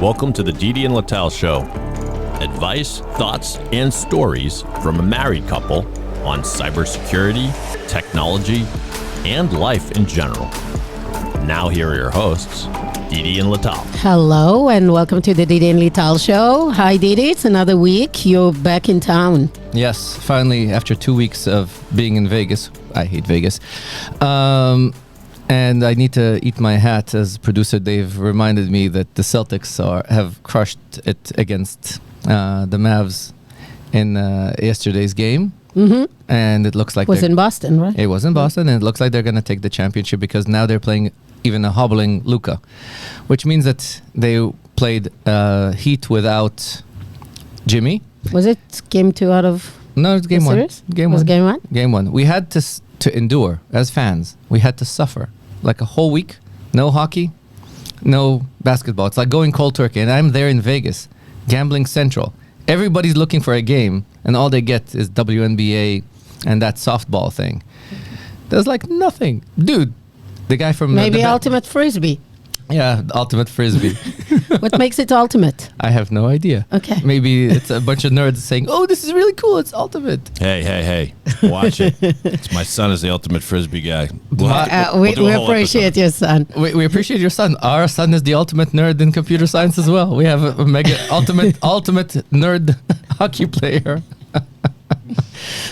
Welcome to the Didi and Lital Show. Advice, thoughts, and stories from a married couple on cybersecurity, technology, and life in general. Now here are your hosts, Didi and Lital. Hello and welcome to the Didi and Lital Show. Hi Didi, it's another week. You're back in town. Yes, finally, after 2 weeks of being in Vegas. I hate Vegas. And I need to eat my hat, as producer Dave reminded me that the Celtics have crushed it against the Mavs in yesterday's game. Mm-hmm. And it looks like It was in Boston, right? It was in Boston, and it looks like they're going to take the championship because now they're playing even a hobbling Luka, which means that they played Heat without Jimmy. Was it game 2 out of No, it's game the one. series? Game Was one. game 1? Game one. We had to endure as fans. We had to suffer like a whole week. No hockey, no basketball. It's like going cold turkey. And I'm there in Vegas, gambling central. Everybody's looking for a game, and all they get is WNBA and that softball thing. There's like nothing, dude. The guy from Maybe Ultimate Frisbee. Yeah, the ultimate Frisbee. What makes it ultimate? I have no idea. Okay. Maybe it's a bunch of nerds saying, "Oh, this is really cool. It's ultimate." Hey, watch it. It's my son is the ultimate Frisbee guy. We appreciate your son. We appreciate your son. Our son is the ultimate nerd in computer science as well. We have a mega ultimate nerd hockey player.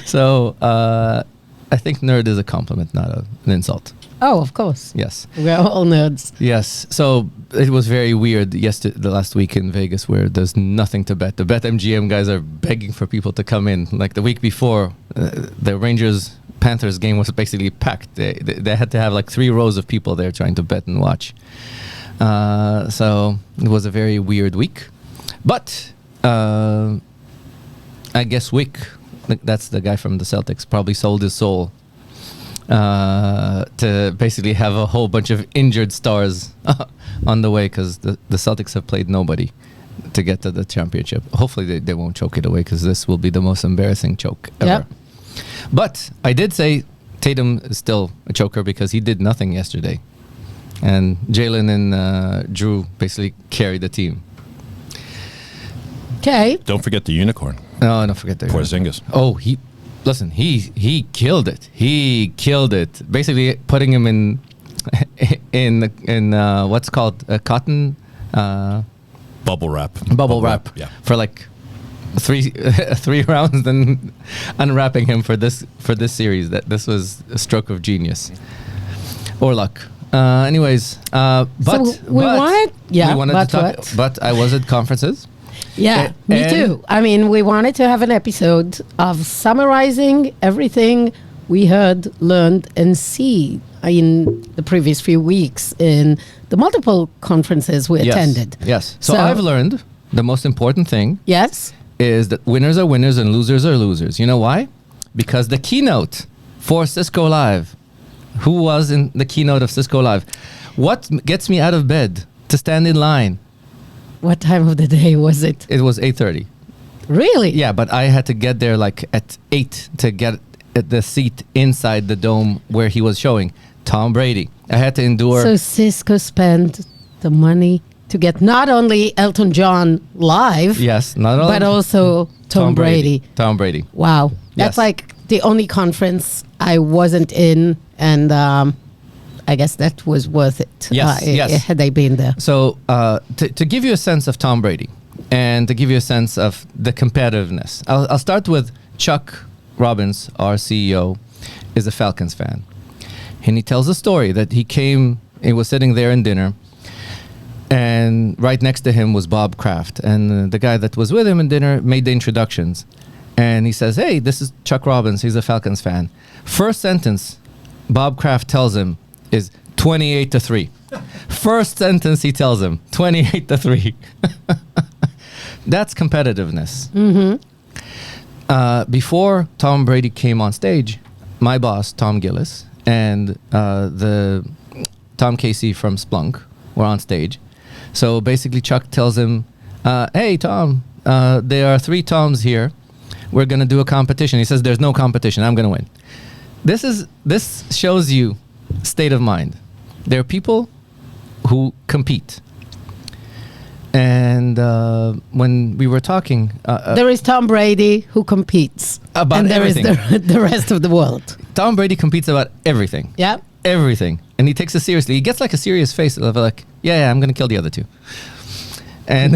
So I think nerd is a compliment, not an insult. Oh, of course. Yes. We're all nerds. Yes. So it was very weird the last week in Vegas where there's nothing to bet. The BetMGM guys are begging for people to come in. Like the week before, the Rangers-Panthers game was basically packed. They had to have like 3 rows of people there trying to bet and watch. So it was a very weird week. But I guess Wick, that's the guy from the Celtics, probably sold his soul to basically have a whole bunch of injured stars on the way because the Celtics have played nobody to get to the championship. Hopefully they won't choke it away because this will be the most embarrassing choke ever. Yep. But I did say Tatum is still a choker because he did nothing yesterday. And Jalen and Drew basically carried the team. Okay. Don't forget the unicorn. No, don't forget that. Porzingis. Oh, he killed it. He killed it. Basically, putting him in what's called a cotton Bubble wrap. Bubble wrap. Yeah. For like three rounds, then unwrapping him for this series. This was a stroke of genius or luck. Anyways, we wanted to talk. But I was at conferences. Yeah, me too. I mean, we wanted to have an episode of summarizing everything we heard, learned, and see in the previous few weeks in the multiple conferences we attended. Yes. So I've learned the most important thing. Yes. Is that winners are winners and losers are losers. You know why? Because the keynote for Cisco Live, who was in the keynote of Cisco Live, what gets me out of bed to stand in line? What time of the day was it? It was 8:30. Really? Yeah, but I had to get there like at 8 to get at the seat inside the dome where he was showing Tom Brady. I had to endure. So Cisco spent the money to get not only Elton John live, yes, not only, but also Tom Brady. Tom Brady. Wow, that's Yes. like the only conference I wasn't in, and I guess that was worth it. Yes. Had I been there. So to give you a sense of Tom Brady and to give you a sense of the competitiveness, I'll start with Chuck Robbins, our CEO, is a Falcons fan. And he tells a story that he was sitting there in dinner, and right next to him was Bob Kraft. And the guy that was with him in dinner made the introductions. And he says, "Hey, this is Chuck Robbins. He's a Falcons fan." First sentence Bob Kraft tells him is 28-3. First sentence he tells him, 28-3. That's competitiveness. Mm-hmm. Before Tom Brady came on stage, my boss, Tom Gillis, and the Tom Casey from Splunk were on stage. So basically Chuck tells him, "Hey, Tom, there are 3 Toms here. We're going to do a competition." He says, "There's no competition. I'm going to win." This shows you state of mind. There are people who compete. And when we were talking, there is Tom Brady who competes. About and there everything. is the rest of the world. Tom Brady competes about everything. Yeah. Everything. And he takes it seriously. He gets like a serious face of like, yeah, I'm going to kill the other two. And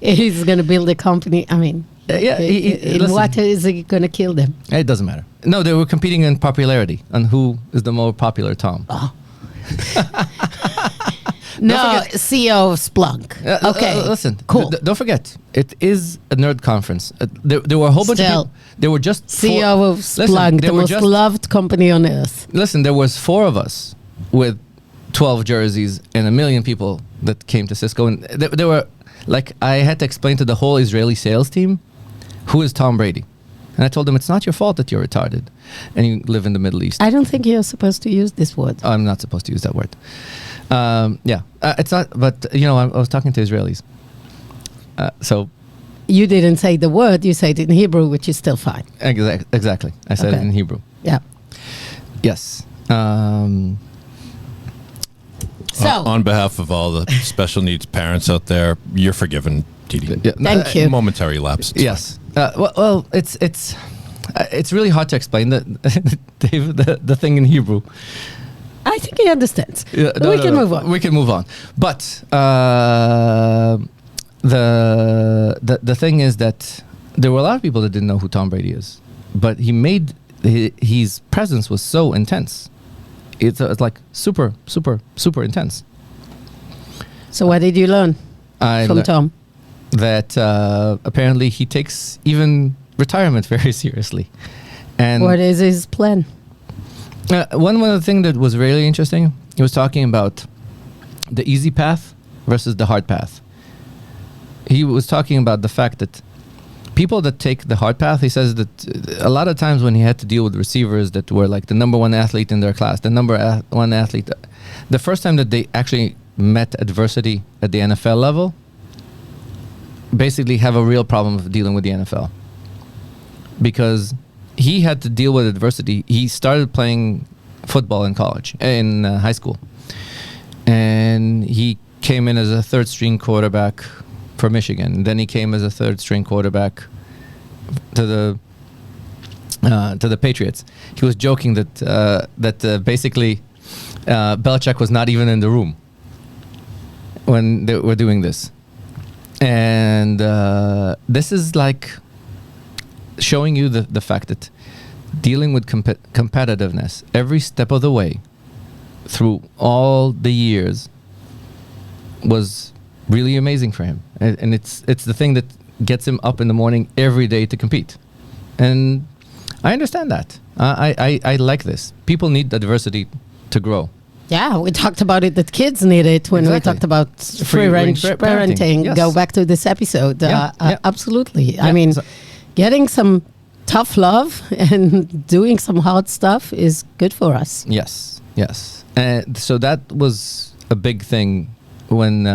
he's going to build a company. I mean, listen, what is he going to kill them? it doesn't matter. No, they were competing in popularity on who is the more popular Tom. Oh. No, forget- CEO of Splunk. Okay, listen, cool. Don't forget, it is a nerd conference. There were a whole bunch of Still. people. There were just CEO of Splunk, the most loved company on earth. Listen, there was 4 of us with 12 jerseys and 1 million people that came to Cisco, and there were like I had to explain to the whole Israeli sales team who is Tom Brady, and I told them it's not your fault that you're retarded and you live in the Middle East. I don't think you're supposed to use this word. I'm not supposed to use that word. It's not. But I was talking to Israelis, so You didn't say the word, you said it in Hebrew, which is still fine. exactly. I said it Okay. in Hebrew. Yeah. Yes. So, On behalf of all the special needs parents out there, you're forgiven, Didi. Thank you. Momentary lapse. Yes. Well, it's really hard to explain David, the thing in Hebrew. I think he understands. Yeah, We can move on. We can move on. But the thing is that there were a lot of people that didn't know who Tom Brady is, but his presence was so intense. It's like super, super, super intense. So what did you learn from Tom? That apparently he takes even retirement very seriously. And What is his plan? one of the things that was really interesting, he was talking about the easy path versus the hard path. He was talking about the fact that people that take the hard path, he says that a lot of times when he had to deal with receivers that were like the number 1 athlete in their class, the number 1 athlete, the first time that they actually met adversity at the NFL level, basically have a real problem of dealing with the NFL. Because he had to deal with adversity. He started playing football in college, in high school. And he came in as a 3rd string quarterback for Michigan. Then he came as a 3rd string quarterback to the Patriots. He was joking that basically Belichick was not even in the room when they were doing this. And this is like showing you the fact that dealing with competitiveness every step of the way through all the years was really amazing for him, and it's the thing that gets him up in the morning every day to compete. And I understand that. I like this. People need adversity to grow. Yeah, we talked about it that kids need it when we Exactly. talked about free-range parenting. Yes. Go back to this episode. Yeah. Absolutely. Yeah. I mean, getting some tough love and doing some hard stuff is good for us. Yes. And so that was a big thing when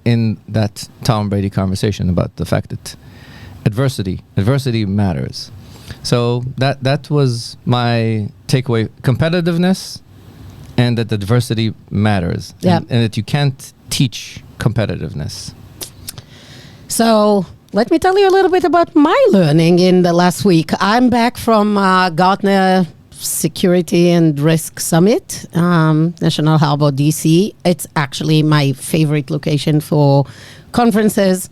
in that Tom Brady conversation about the fact that adversity matters. So that was my takeaway: competitiveness, and that adversity matters. Yeah. And that you can't teach competitiveness. So let me tell you a little bit about my learning in the last week. I'm back from Gartner Security and Risk Summit, National Harbor, DC. It's actually my favorite location for conferences.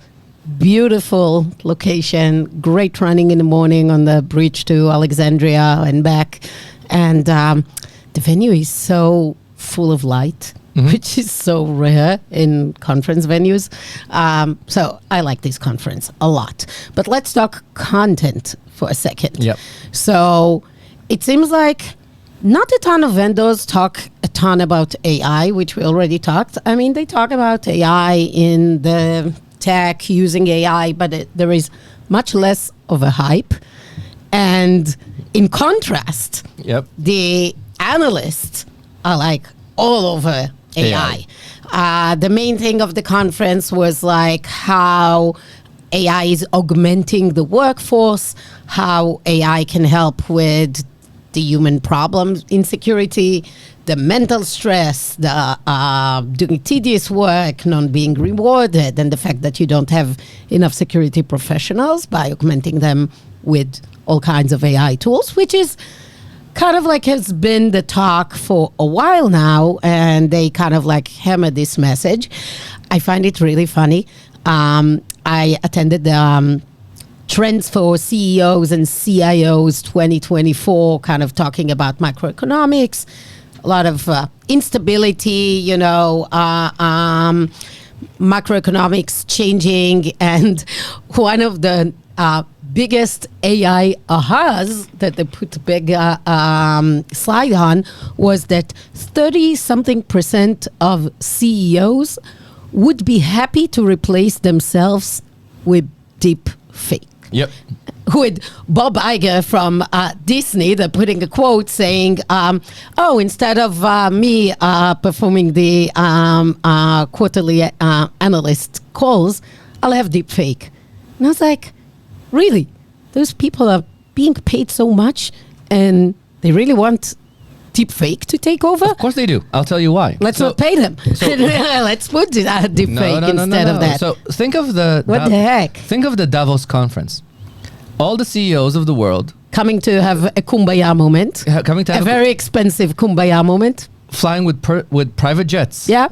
Beautiful location, great running in the morning on the bridge to Alexandria and back. And the venue is so full of light, which is so rare in conference venues. So I like this conference a lot. But let's talk content for a second. Yep. So it seems like not a ton of vendors talk a ton about AI, which we already talked. I mean, they talk about AI in the tech, using AI, but there is much less of a hype. And in contrast, Yep. the analysts are like all over AI. The main thing of the conference was like how AI is augmenting the workforce, how AI can help with the human problems in security, the mental stress, the doing tedious work, not being rewarded, and the fact that you don't have enough security professionals by augmenting them with all kinds of AI tools, which is kind of like has been the talk for a while now, and they kind of like hammer this message. I find it really funny. I attended the Trends for CEOs and CIOs 2024, kind of talking about macroeconomics, a lot of instability, macroeconomics changing, and one of the biggest AI ahas that they put a big slide on was that 30-something% of CEOs would be happy to replace themselves with deep fake. Yep. With Bob Iger from Disney, they're putting a quote saying, instead of me performing the quarterly analyst calls, I'll have deep fake. And I was like, really? Those people are being paid so much and they really want deep fake to take over? Of course they do. I'll tell you why. Let's not pay them. Let's put deep fake instead of that. So think of the... What the heck? Think of the Davos conference. All the CEOs of the world... Coming to have a kumbaya moment. Coming to have a very expensive kumbaya moment. Flying with private jets. Yeah.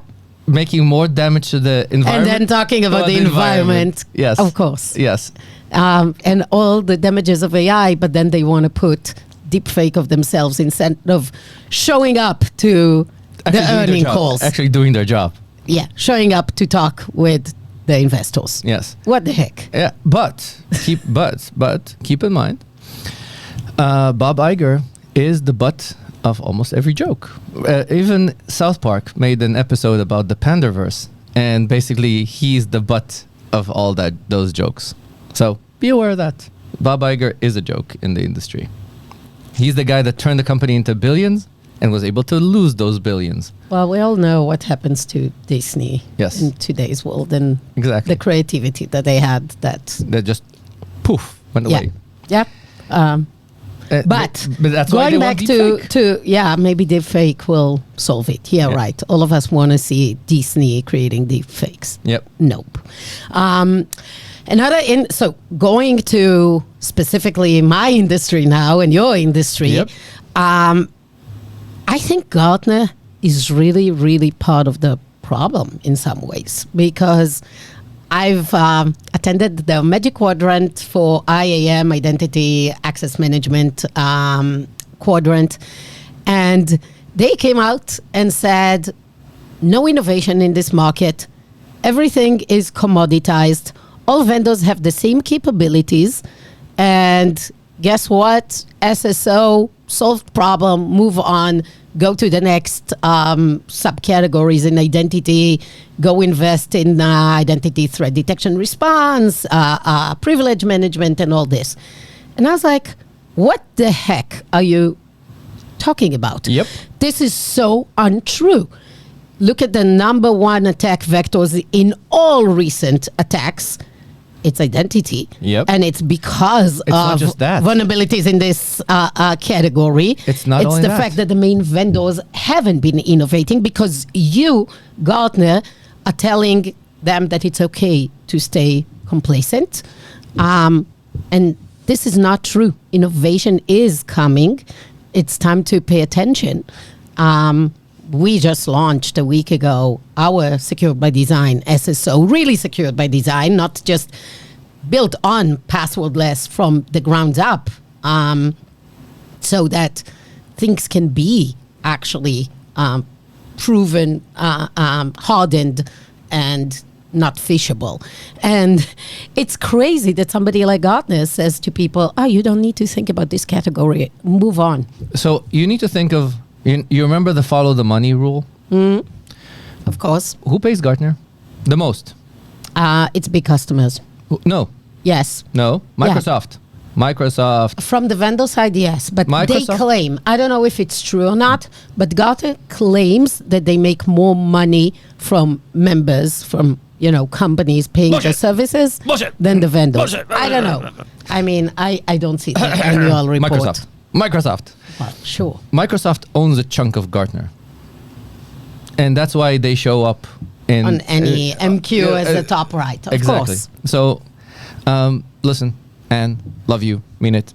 Making more damage to the environment. And then talking about the environment. Yes. Of course. Yes. And all the damages of AI, but then they want to put deep fake of themselves instead of showing up to the earning calls. Actually doing their job. Yeah, showing up to talk with the investors. Yes. What the heck? Yeah, but keep in mind, Bob Iger is the butt of almost every joke. Even South Park made an episode about the Panderverse, and basically he's the butt of all those jokes. So be aware of that. Bob Iger is a joke in the industry. He's the guy that turned the company into billions and was able to lose those billions. Well, we all know what happens to Disney in today's world, and exactly the creativity that they had that just poof went away. Yeah. But that's going back to maybe deep fake will solve it. Yeah, right. All of us want to see Disney creating deep fakes. Yep. Nope. So going to specifically my industry now and your industry, yep. I think Gartner is really, really part of the problem in some ways, because I've attended the Magic Quadrant for IAM, Identity Access Management Quadrant, and they came out and said, no innovation in this market. Everything is commoditized. All vendors have the same capabilities. And guess what? SSO, solved problem, move on, go to the next subcategories in identity, go invest in identity threat detection response, privilege management, and all this. And I was like, what the heck are you talking about? Yep. This is so untrue. Look at the number one attack vectors in all recent attacks. It's identity. Yep. And it's because it's not of just that. vulnerabilities in this category. It's not It's only the that. fact that the main vendors haven't been innovating because you, Gartner, are telling them that it's okay to stay complacent. And this is not true. Innovation is coming. It's time to pay attention. We just launched a week ago our Secured by Design SSO, really secured by design, not just built on passwordless from the ground up, so that things can be actually proven, hardened, and not phishable. And it's crazy that somebody like Gartner says to people, you don't need to think about this category, move on. So you need to think of, you remember the follow the money rule? Of course. Who pays Gartner the most? It's big customers. No. Yes. No. Microsoft. Microsoft. From the vendor side, yes. But they claim, I don't know if it's true or not, but Gartner claims that they make more money from members, from companies paying their services than the vendors. I don't know. I mean, I don't see the annual report. Microsoft. Well, sure. Microsoft owns a chunk of Gartner. And that's why they show up on any MQ as the top right, of exactly. course. So, listen, Anne, love you, mean it.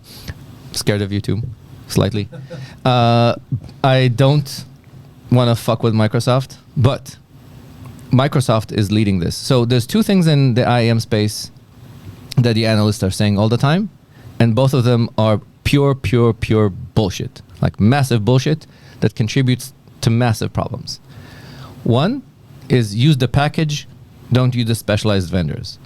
Scared of you too, slightly. I don't want to fuck with Microsoft, but Microsoft is leading this. So there's two things in the IAM space that the analysts are saying all the time, and both of them are pure bullshit, like massive bullshit that contributes to massive problems. One is use the package, don't use the specialized vendors.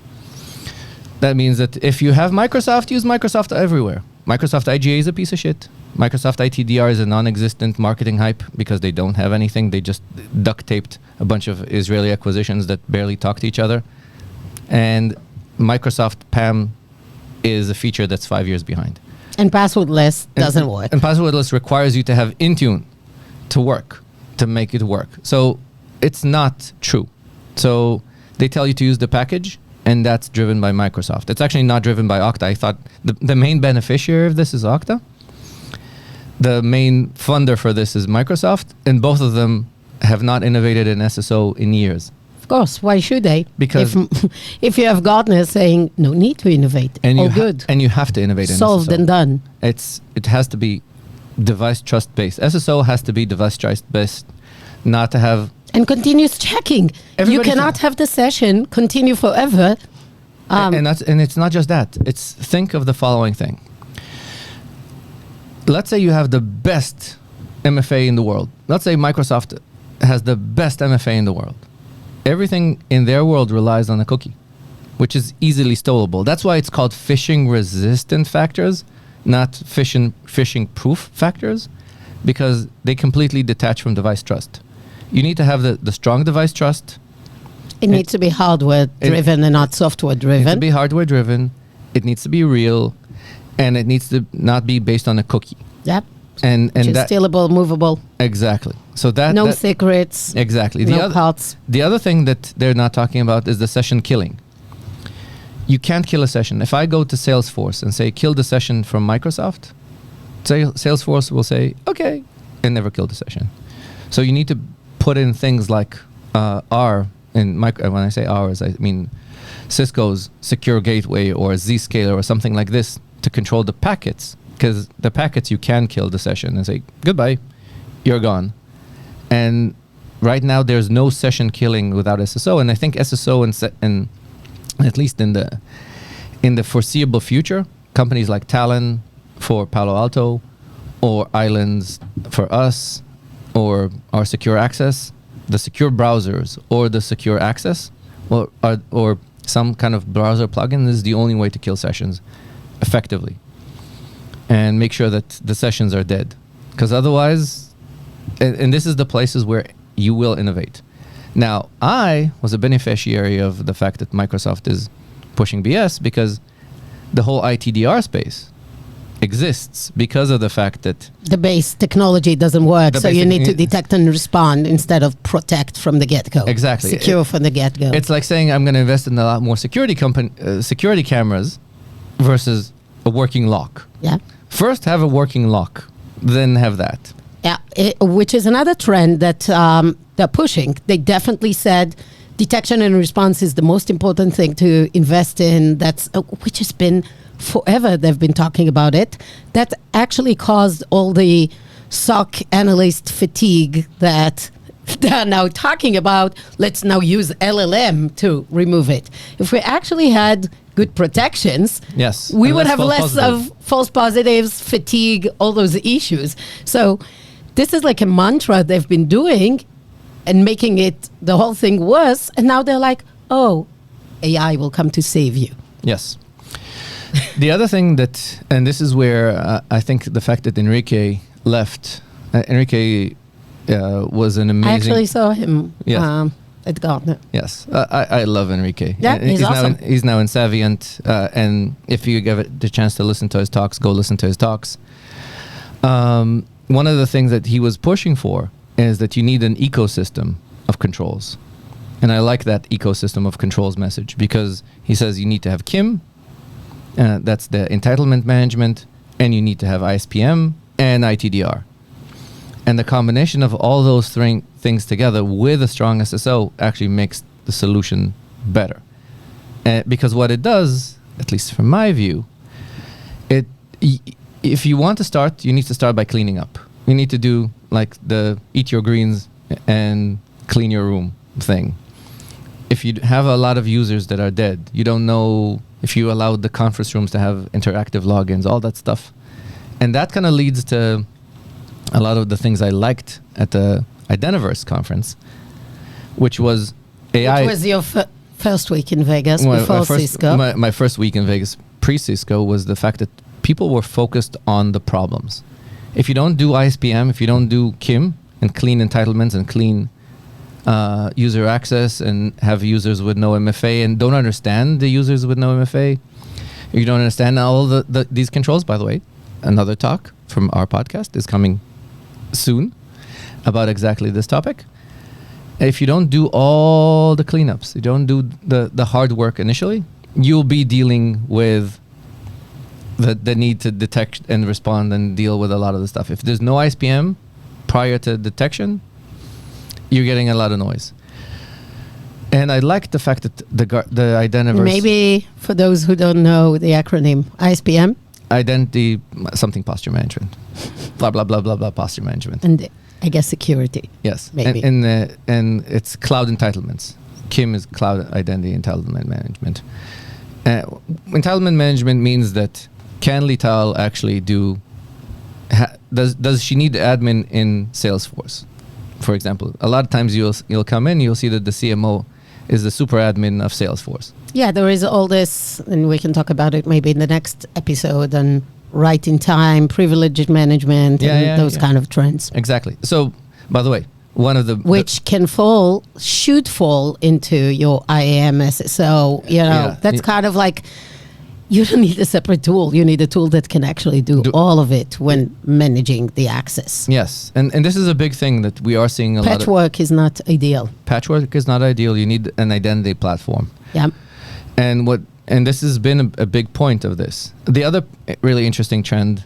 That means that if you have Microsoft, use Microsoft everywhere. Microsoft IGA is a piece of shit. Microsoft ITDR is a non-existent marketing hype because they don't have anything. They just duct taped a bunch of Israeli acquisitions that barely talk to each other. And Microsoft PAM is a feature that's 5 years behind. And passwordless doesn't work. And passwordless requires you to have Intune to work, to make it work. So it's not true. So they tell you to use the package, and that's driven by Microsoft. It's actually not driven by Okta. I thought the main beneficiary of this is Okta. The main funder for this is Microsoft, and both of them have not innovated in SSO in years. Of course, why should they? Because if you have Gartner saying no need to innovate, and all good, and you have to innovate in solved SSO. and done. It has to be device trust based. SSO has to be device trust based, not to have and continuous checking. You cannot have the session continue forever. And it's not just that. It's think of the following thing. Let's say you have the best MFA in the world. Let's say Microsoft has the best MFA in the world. Everything in their world relies on a cookie, which is easily stolable. That's why it's called phishing resistant factors, not phishing proof factors, because they completely detach from device trust. You need to have the strong device trust. It needs to be hardware driven and not software driven. It needs to be hardware driven. It needs to be real, and it needs to not be based on a cookie. Yep. And that stealable, movable. Exactly. So no secrets. Exactly. No parts. The other thing that they're not talking about is the session killing. You can't kill a session. If I go to Salesforce and say kill the session from Microsoft, Salesforce will say okay and never kill the session. So you need to put in things like R. When I say ours, I mean Cisco's secure gateway or Zscaler or something like this to control the packets, because the packets you can kill the session and say goodbye, you're gone. And right now there's no session killing without SSO, and I think SSO and at least in the foreseeable future, companies like Talon for Palo Alto or Islands for us or our secure access, the secure browsers or the secure access or some kind of browser plugin is the only way to kill sessions effectively and make sure that the sessions are dead. Because otherwise, and this is the places where you will innovate. Now, I was a beneficiary of the fact that Microsoft is pushing BS because the whole ITDR space exists because of the fact that the base technology doesn't work, so you need to detect and respond instead of protect from the get-go. Exactly. Secure from the get-go. It's like saying I'm going to invest in a lot more security cameras versus a working lock. Yeah. First have a working lock, then have that. Yeah, which is another trend that they're pushing. They definitely said detection and response is the most important thing to invest in. That's which has been forever. They've been talking about it. That actually caused all the SOC analyst fatigue that they're now talking about. Let's now use LLM to remove it. If we actually had good protections, yes, we would have less of false positives, fatigue, all those issues. So this is like a mantra they've been doing and making it the whole thing worse. And now they're like, oh, AI will come to save you. Yes. The other thing that, and this is where I think the fact that Enrique left, Enrique was an amazing... I actually saw him at Gartner. Yes. I love Enrique. Yeah, he's awesome. He's now in Savient, and if you give the chance to listen to his talks, go listen to his talks. One of the things that he was pushing for is that you need an ecosystem of controls. And I like that ecosystem of controls message because he says you need to have KIM, that's the entitlement management, and you need to have ISPM and ITDR. And the combination of all those things together with a strong SSO actually makes the solution better. Because what it does, at least from my view, if you want to start, you need to start by cleaning up. You need to do like the eat your greens and clean your room thing. If you have a lot of users that are dead, you don't know if you allowed the conference rooms to have interactive logins, all that stuff. And that kind of leads to a lot of the things I liked at the Identiverse Conference, which was AI. It was your first week in Vegas before Cisco. My first week in Vegas pre-Cisco was the fact that people were focused on the problems. If you don't do ISPM, if you don't do KIM and clean entitlements and clean user access and have users with no MFA and don't understand the users with no MFA, you don't understand all these controls. By the way, another talk from our podcast is coming soon about exactly this topic. If you don't do all the cleanups, you don't do the hard work initially, you'll be dealing with the need to detect and respond and deal with a lot of the stuff. If there's no ISPM prior to detection, you're getting a lot of noise. And I like the fact that the Identiverse... Maybe for those who don't know the acronym, ISPM? Identity, something posture management. Blah, blah, blah, blah, blah, posture management. And I guess security. Yes. Maybe. And it's cloud entitlements. KIM is cloud identity entitlement management. Entitlement management means that can Latale actually do... does she need admin in Salesforce? For example, a lot of times you'll come in, you'll see that the CMO is the super admin of Salesforce. Yeah, there is all this, and we can talk about it maybe in the next episode, and right in time, privileged management, and those kind of trends. Exactly. So, by the way, one of the... Which should fall into your IAM SSO, that's kind of like... You don't need a separate tool. You need a tool that can actually do all of it when managing the access. Yes. And this is a big thing that we are seeing a lot of... Patchwork is not ideal. Patchwork is not ideal. You need an identity platform. Yeah. And this has been a big point of this. The other really interesting trend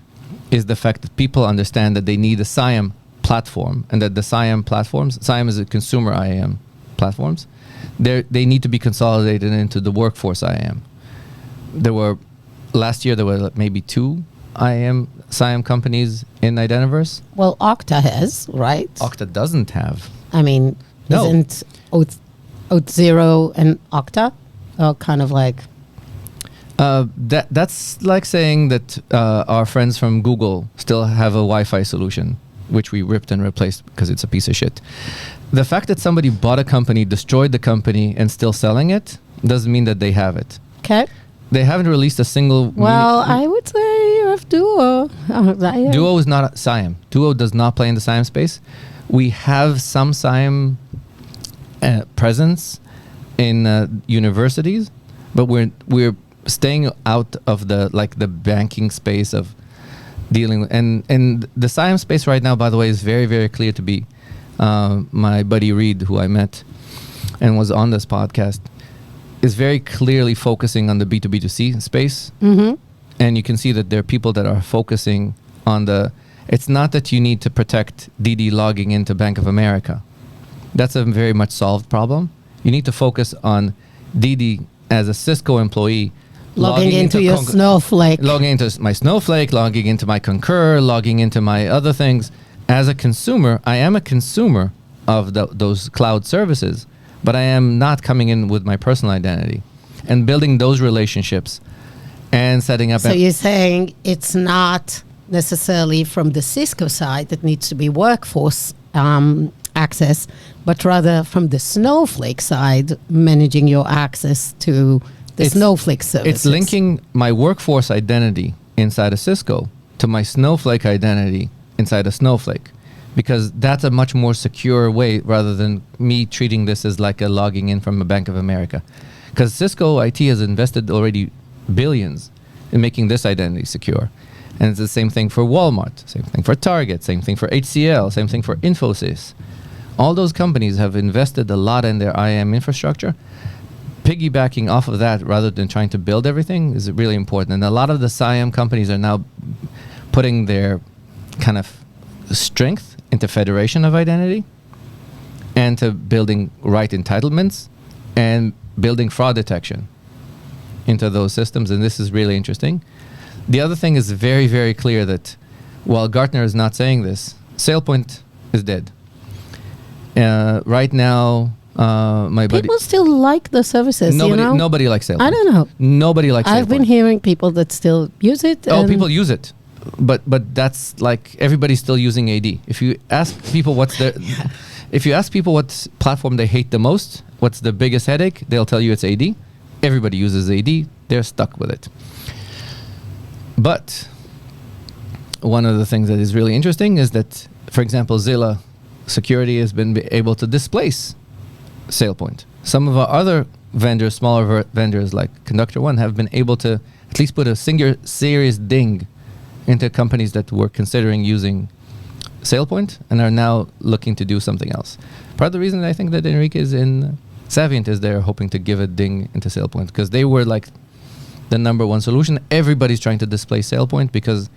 is the fact that people understand that they need a SIAM platform, and that the SIAM platforms, SIAM is a consumer IAM platforms, they need to be consolidated into the workforce IAM. Last year there were maybe 2 SIAM companies in Identiverse. Well, Okta has, right? Okta doesn't have. I mean, No. Isn't Auth0 and Okta kind of like... That's like saying that our friends from Google still have a Wi-Fi solution, which we ripped and replaced because it's a piece of shit. The fact that somebody bought a company, destroyed the company, and still selling it doesn't mean that they have it. Okay. They haven't released a single... Well, I would say you have Duo. Duo is not SIAM. Duo does not play in the SIAM space. We have some SIAM presence in universities, but we're staying out of the banking space of dealing with... And the SIAM space right now, by the way, is very, very clear to be my buddy Reed, who I met and was on this podcast, is very clearly focusing on the B2B2C space. Mm-hmm. And you can see that there are people that are focusing on it's not that you need to protect Didi logging into Bank of America. That's a very much solved problem. You need to focus on Didi as a Cisco employee logging into your Snowflake. Logging into my Snowflake, logging into my Concur, logging into my other things. As a consumer, I am a consumer of those cloud services, but I am not coming in with my personal identity. And building those relationships and setting up... So you're saying it's not necessarily from the Cisco side that needs to be workforce access, but rather from the Snowflake side, managing your access to the Snowflake services. It's linking my workforce identity inside of Cisco to my Snowflake identity inside of Snowflake, because that's a much more secure way rather than me treating this as like a logging in from a Bank of America. Because Cisco IT has invested already billions in making this identity secure. And it's the same thing for Walmart, same thing for Target, same thing for HCL, same thing for Infosys. All those companies have invested a lot in their IAM infrastructure. Piggybacking off of that rather than trying to build everything is really important. And a lot of the SIAM companies are now putting their kind of strength into federation of identity, and to building right entitlements, and building fraud detection into those systems. And this is really interesting. The other thing is very, very clear that while Gartner is not saying this, SailPoint is dead. Right now, my buddy... People still like the services, Nobody likes SailPoint. I don't know. Nobody likes SailPoint. I've been hearing people that still use it. Oh, people use it. But that's like everybody's still using AD. If you ask people what platform they hate the most, what's the biggest headache, they'll tell you it's AD. Everybody uses AD. They're stuck with it. But one of the things that is really interesting is that, for example, Zilla Security has been able to displace SailPoint. Some of our other vendors, smaller vendors like Conductor One, have been able to at least put a serious ding into companies that were considering using SailPoint and are now looking to do something else. Part of the reason I think that Enrique is in Savient is they're hoping to give a ding into SailPoint because they were like the number one solution. Everybody's trying to displace SailPoint because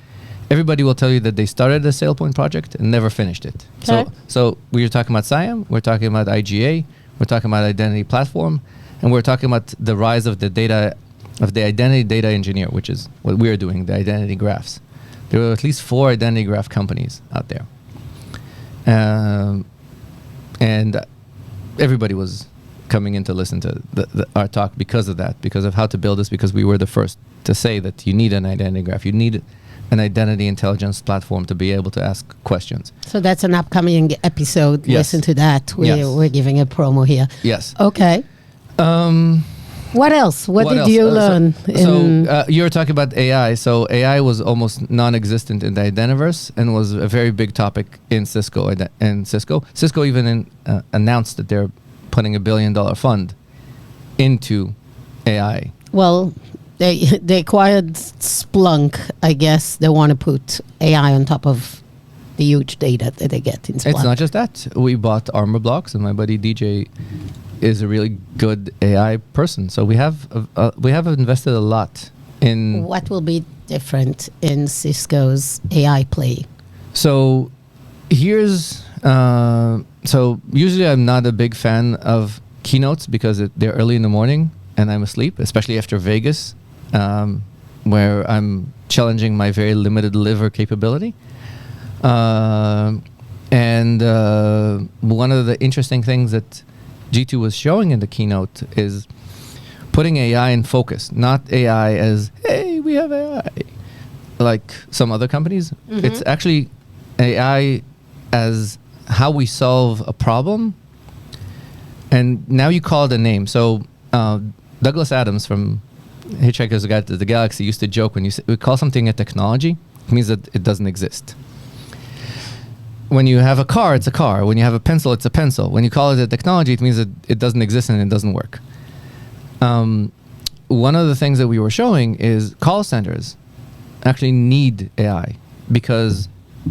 everybody will tell you that they started a SailPoint project and never finished it. Okay. So we're talking about SIAM, we're talking about IGA, we're talking about identity platform, and we're talking about the rise of the identity data engineer, which is what we're doing, the identity graphs. There were at least 4 identity graph companies out there. And everybody was coming in to listen to our talk because of that, because of how to build this, because we were the first to say that you need an identity graph. You need an identity intelligence platform to be able to ask questions. So that's an upcoming episode. Yes. Listen to that. We're giving a promo here. Yes. Okay. What else? What did you learn? You were talking about AI. So AI was almost non-existent in the Identiverse and was a very big topic in Cisco. Cisco even announced that they're putting $1 billion fund into AI. Well, they acquired Splunk. I guess they want to put AI on top of the huge data that they get in Splunk. It's not just that. We bought Armor Blocks, and my buddy DJ is a really good AI person. So we have invested a lot in... What will be different in Cisco's AI play? So here's... so usually I'm not a big fan of keynotes because they're early in the morning and I'm asleep, especially after Vegas, where I'm challenging my very limited liver capability. And one of the interesting things that G2 was showing in the keynote is putting AI in focus, not AI as, hey, we have AI, like some other companies. Mm-hmm. It's actually AI as how we solve a problem. And now you call it a name. So Douglas Adams from Hitchhiker's Guide to the Galaxy used to joke when we call something a technology, it means that it doesn't exist. When you have a car, it's a car. When you have a pencil, it's a pencil. When you call it a technology, it means that it doesn't exist and it doesn't work. One of the things that we were showing is call centers actually need AI because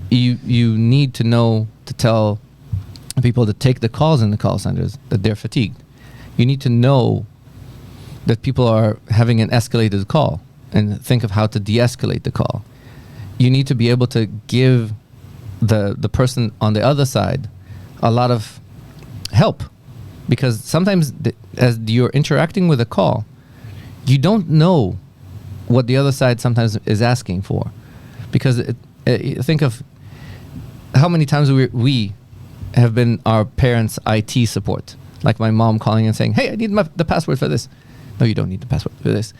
you need to know to tell people to take the calls in the call centers that they're fatigued. You need to know that people are having an escalated call and think of how to de-escalate the call. You need to be able to give the person on the other side a lot of help, because sometimes as you're interacting with a call, you don't know what the other side sometimes is asking for, because think of how many times we have been our parents' IT support, like my mom calling and saying, hey, I need the password for this. No, you don't need the password for this,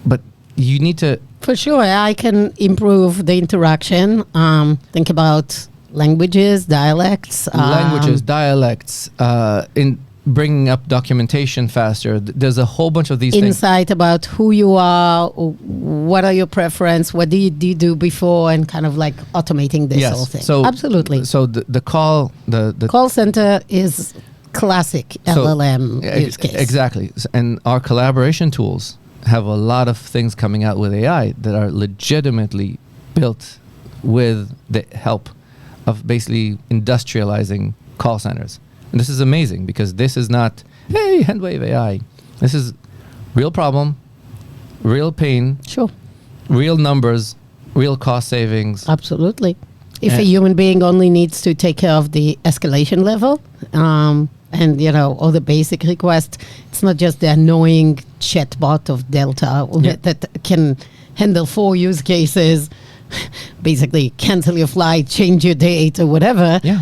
but you need to... For sure, I can improve the interaction. Think about languages, dialects. In bringing up documentation faster. There's a whole bunch of these things. Insight about who you are, what are your preference, what did you do before, and kind of like automating this whole thing. So absolutely. So the call center is classic LLM use case. Exactly. And our collaboration tools have a lot of things coming out with AI that are legitimately built with the help of basically industrializing call centers. And this is amazing because this is not, hey, handwave AI. This is real problem, real pain, sure, real numbers, real cost savings. Absolutely. If a And- human being only needs to take care of the escalation level, and all the basic requests, it's not just the annoying chatbot of Delta Yeah. that can handle 4 use cases, basically cancel your flight, change your date or whatever. Yeah.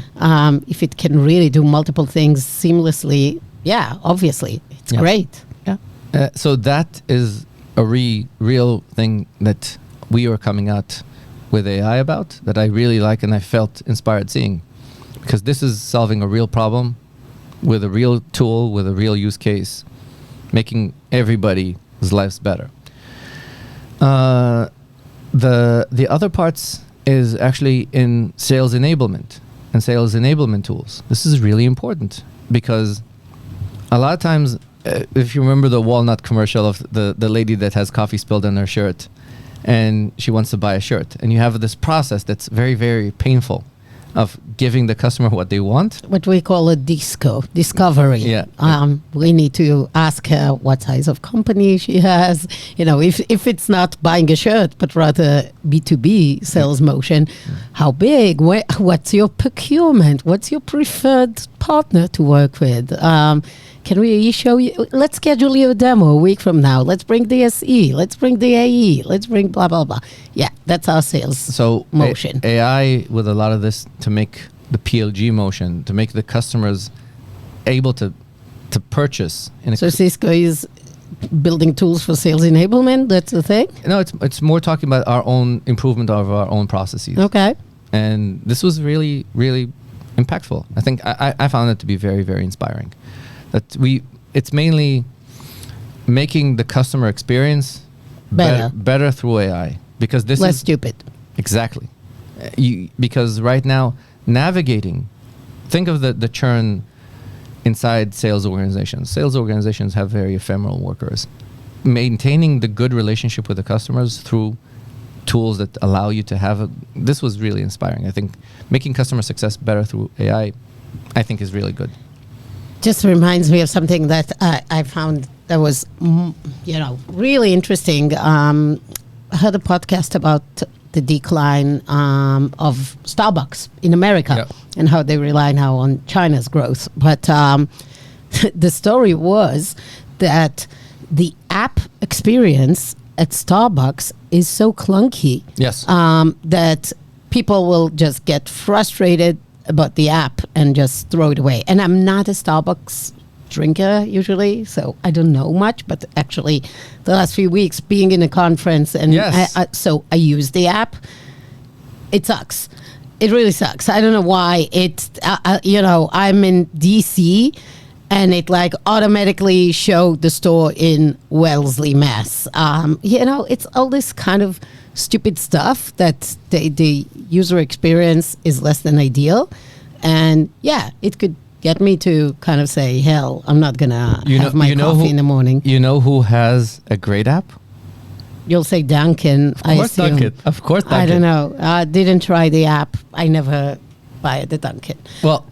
If it can really do multiple things seamlessly, yeah, obviously, it's Yeah. great. Yeah. So that is a real thing that we are coming out with AI about that I really like and I felt inspired seeing, because this is solving a real problem with a real tool, with a real use case, making everybody's lives better. The other parts is actually in sales enablement and sales enablement tools. This is really important because a lot of times, if you remember the walnut commercial of the lady that has coffee spilled on her shirt and she wants to buy a shirt, and you have this process that's very, very painful of giving the customer what they want. What we call a discovery. Yeah. We need to ask her what size of company she has. If it's not buying a shirt, but rather B2B sales motion, how big? What's your procurement? What's your preferred partner to work with? Can we show you? Let's schedule you a demo a week from now. Let's bring the SE. Let's bring the AE. Let's bring blah, blah, blah. Yeah, that's our sales motion. AI with a lot of this to make the PLG motion, to make the customers able to purchase. So Cisco is building tools for sales enablement. That's the thing? No, it's more talking about our own improvement of our own processes. Okay. And this was really, really impactful. I think I found it to be very, very inspiring. It's mainly making the customer experience better through AI, because this Less is stupid. exactly because right now navigating, think of the churn inside sales organizations. Sales organizations have very ephemeral workers. Maintaining the good relationship with the customers through tools that allow you to have this was really inspiring. I think making customer success better through AI, I think, is really good. Just reminds me of something that I found that was, really interesting. I heard a podcast about the decline of Starbucks in America and how they rely now on China's growth. But the story was that the app experience at Starbucks is so clunky that people will just get frustrated about the app and just throw it away. And I'm not a Starbucks drinker usually, so I don't know much, but actually the last few weeks being in a conference and so I use the app. It sucks. It really sucks. I don't know why. It's I'm in DC and it automatically showed the store in Wellesley, Mass. It's all this kind of stupid stuff that the user experience is less than ideal. And it could get me to kind of say, hell, I'm not going to have my coffee in the morning. You know who has a great app? You'll say Dunkin. Of course, Dunkin. Of course, Dunkin. I don't know. I didn't try the app. I never buy the Dunkin. Well,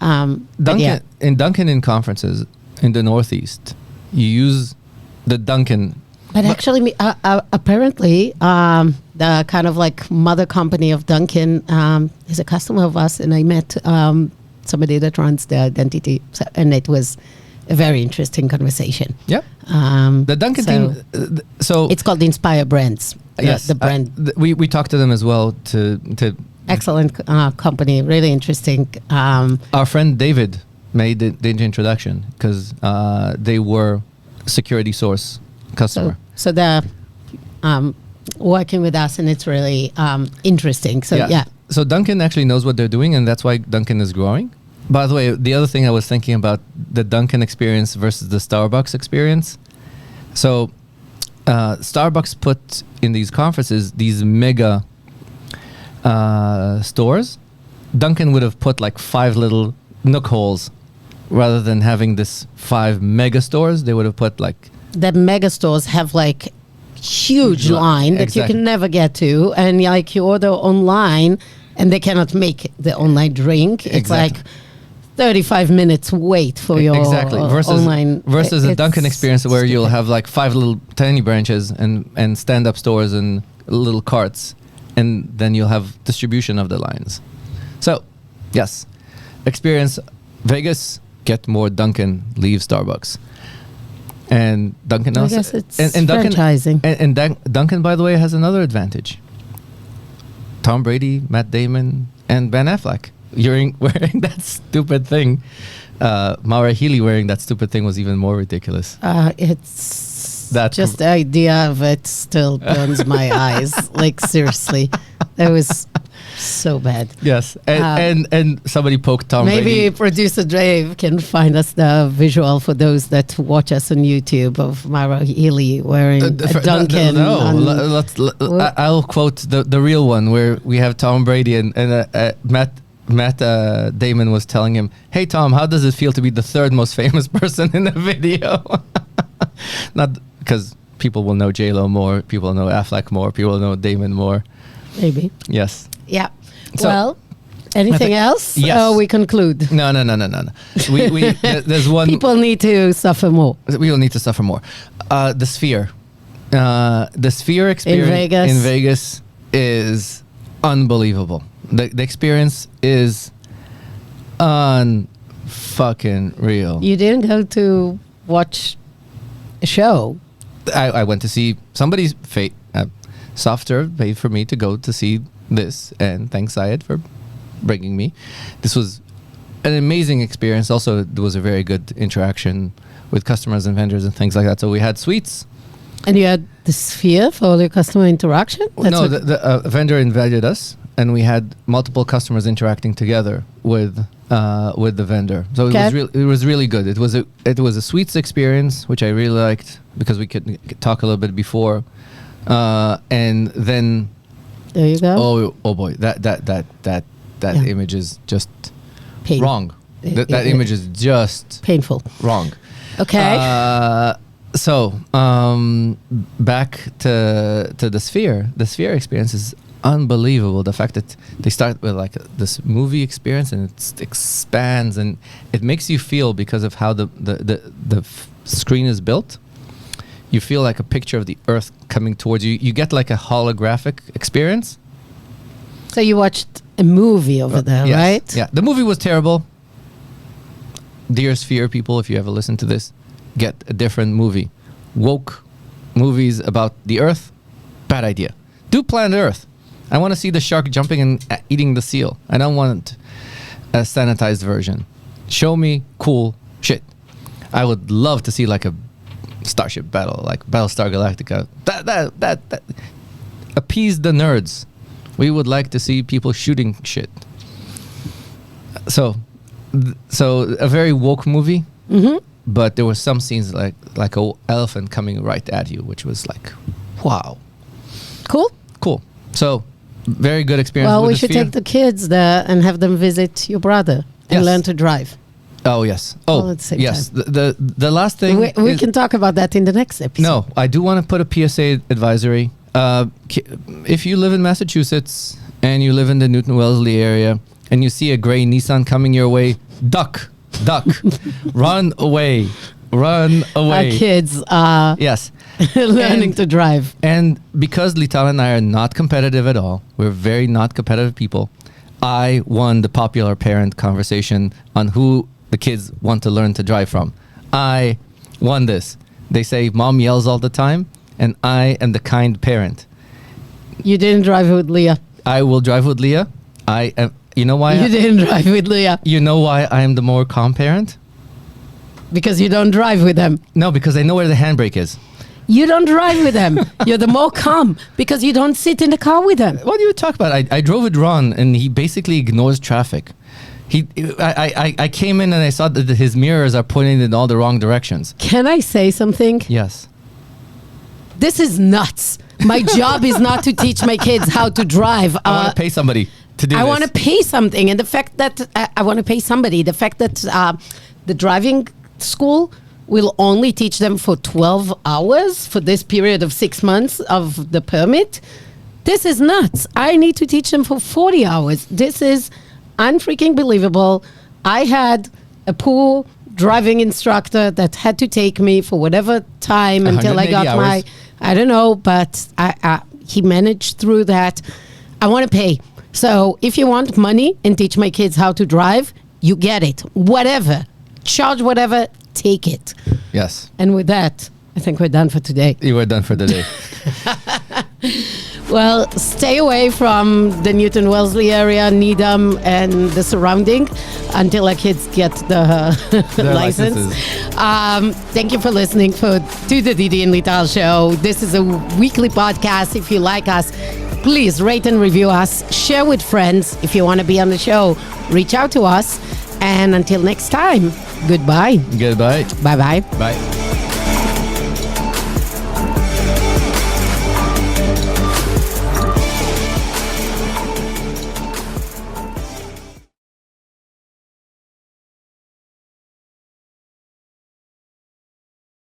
Dunkin in conferences in the Northeast, you use the Dunkin. But actually, apparently, the kind of mother company of Dunkin is a customer of us, and I met somebody that runs the identity, and it was a very interesting conversation. Yeah. The Dunkin team. So it's called Inspire Brands. The brand. We talked to them as well to excellent company, really interesting. Our friend David made the introduction because they were security source customer. So they're working with us, and it's really interesting. So So Dunkin actually knows what they're doing, and that's why Dunkin is growing. By the way, the other thing I was thinking about, the Dunkin experience versus the Starbucks experience. So Starbucks put in these conferences these mega stores. Dunkin would have put 5 little nook holes rather than having this 5 mega stores. They would have put the mega stores have huge line that you can never get to, and you order online and they cannot make the online drink. It's 35 minutes wait for your online. Versus a Dunkin experience where you'll have 5 little tiny branches and stand-up stores and little carts, and then you'll have distribution of the lines. So, yes, experience Vegas, get more Dunkin, leave Starbucks. And Dunkin I also, guess it's and Dunkin, franchising. Dunkin, by the way, has another advantage. Tom Brady, Matt Damon, and Ben Affleck wearing that stupid thing. Maura Healey wearing that stupid thing was even more ridiculous. It's That just the idea of it still burns my eyes. Like, seriously, that was so bad. Yes, and somebody poked Tom Maybe Brady. producer Dave can find us the visual for those that watch us on YouTube of Mara Healy wearing a Dunkin. I'll quote the real one where we have Tom Brady and Matt Damon was telling him, "Hey Tom, how does it feel to be the third most famous person in the video?" Not because people will know J-Lo more, people will know Affleck more, people will know Damon more. Maybe. Yes. Yeah. So, well, anything else? Yes. Oh, we conclude. No. There's one. People need to suffer more. We will need to suffer more. The Sphere. The Sphere experience In in Vegas is unbelievable. The experience is unfucking real. You didn't go to watch a show. I went to see somebody's Software paid for me to go to see this, and thanks Syed for bringing me. This was an amazing experience. Also, there was a very good interaction with customers and vendors and things like that. So we had suites. And you had the Sphere for all your customer interaction? The vendor invited us, and we had multiple customers interacting together with the vendor. So it was really good. It was a suites experience, which I really liked because we could talk a little bit before, and then there you go. Oh boy, that image is just Pain. wrong. That image is just painful. Wrong. Okay. So back to the Sphere. The Sphere experience is unbelievable. The fact that they start with like this movie experience and it expands and it makes you feel, because of how the screen is built, you feel like a picture of the Earth coming towards you. You get like a holographic experience. So you watched a movie over there, yes. right? Yeah. The movie was terrible. Dear Sphere people, if you ever listen to this, get a different movie. Woke movies about the Earth, bad idea. Do Planet Earth. I want to see the shark jumping and eating the seal. I don't want a sanitized version. Show me cool shit. I would love to see like a starship battle, like Battlestar Galactica. That appease the nerds. We would like to see people shooting shit. So a very woke movie. Mm-hmm. But there were some scenes like an elephant coming right at you, which was like, wow. Cool. So, very good experience. Well, with we the should Sphere. take the kids there and have them visit your brother and Yes. learn to drive. Oh, yes. All at the same yes. time. The last thing. We is- can talk about that in the next episode. No, I do want to put a PSA advisory. If you live in Massachusetts and you live in the Newton Wellesley area and you see a gray Nissan coming your way, duck, run away. Our kids are Yes. learning to drive. And because Latale and I are not competitive at all, we're very not competitive people, I won the popular parent conversation on who the kids want to learn to drive from. I won this. They say mom yells all the time, and I am the kind parent. You didn't drive with Leah. I will drive with Leah. I am. You know why? You didn't drive with Leah You know why I am the more calm parent? because you don't drive with them. No, because I know where the handbrake is. You don't drive with them. You're the more calm because you don't sit in the car with them. What do you talk about? I drove with Ron, and he basically ignores traffic. I came in and I saw that his mirrors are pointing in all the wrong directions. Can I say something? Yes. This is nuts. My job is not to teach my kids how to drive. I want to pay somebody to do this. I want to pay something. And the fact that I want to pay somebody, the fact that the driving school will only teach them for 12 hours for this period of 6 months of the permit, this is nuts. I need to teach them for 40 hours. This is unfreaking believable. I had a poor driving instructor that had to take me for whatever time until I got 180 my, hours. I don't know, but he managed through that. I want to pay. So if you want money and teach my kids how to drive, you get it. Whatever. Charge whatever, take it. Yes. And with that, I think we're done for today. You were done for the day. Well, stay away from the Newton Wellesley area, Needham, and the surrounding until our kids get the license. Thank you for listening to the Didi and Lital Show. This is a weekly podcast. If you like us, please rate and review us. Share with friends. If you want to be on the show, reach out to us. And until next time, goodbye. Goodbye. Bye-bye. Bye.